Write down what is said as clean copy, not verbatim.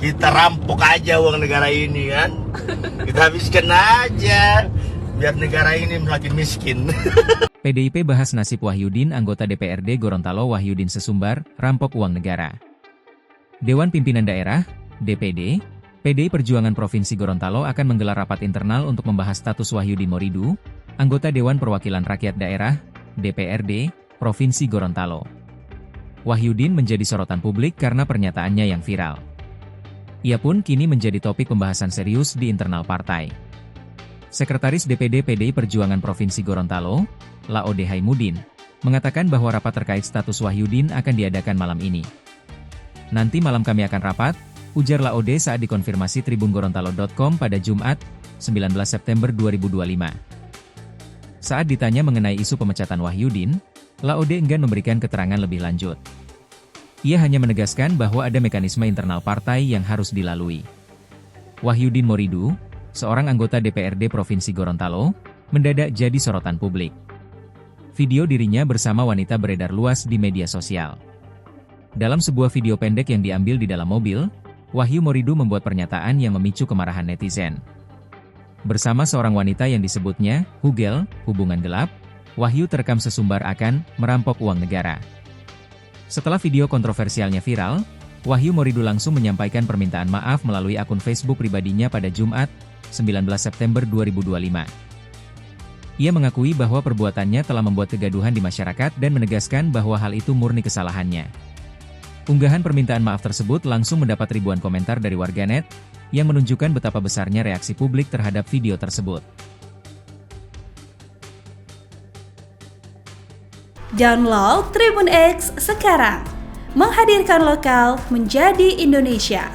Kita rampok aja uang negara ini kan. Kita habiskan aja biar negara ini makin miskin. PDIP bahas nasib Wahyudin, anggota DPRD Gorontalo Wahyudin Sesumbar, rampok uang negara. Dewan Pimpinan Daerah, DPD, PDI Perjuangan Provinsi Gorontalo akan menggelar rapat internal untuk membahas status Wahyudin Moridu, anggota Dewan Perwakilan Rakyat Daerah, DPRD, Provinsi Gorontalo. Wahyudin menjadi sorotan publik karena pernyataannya yang viral. Ia pun kini menjadi topik pembahasan serius di internal partai. Sekretaris DPD PDI Perjuangan Provinsi Gorontalo, Laode Haimudin, mengatakan bahwa rapat terkait status Wahyudin akan diadakan malam ini. Nanti malam kami akan rapat, ujar Laode saat dikonfirmasi tribungorontalo.com pada Jumat, 19 September 2025. Saat ditanya mengenai isu pemecatan Wahyudin, Laode enggan memberikan keterangan lebih lanjut. Ia hanya menegaskan bahwa ada mekanisme internal partai yang harus dilalui. Wahyudin Moridu, seorang anggota DPRD Provinsi Gorontalo, mendadak jadi sorotan publik. Video dirinya bersama wanita beredar luas di media sosial. Dalam sebuah video pendek yang diambil di dalam mobil, Wahyu Moridu membuat pernyataan yang memicu kemarahan netizen. Bersama seorang wanita yang disebutnya, Hugel, hubungan gelap, Wahyu terekam sesumbar akan merampok uang negara. Setelah video kontroversialnya viral, Wahyu Moridu langsung menyampaikan permintaan maaf melalui akun Facebook pribadinya pada Jumat, 19 September 2025. Ia mengakui bahwa perbuatannya telah membuat kegaduhan di masyarakat dan menegaskan bahwa hal itu murni kesalahannya. Unggahan permintaan maaf tersebut langsung mendapat ribuan komentar dari warganet, yang menunjukkan betapa besarnya reaksi publik terhadap video tersebut. Download Tribun X sekarang, menghadirkan lokal menjadi Indonesia.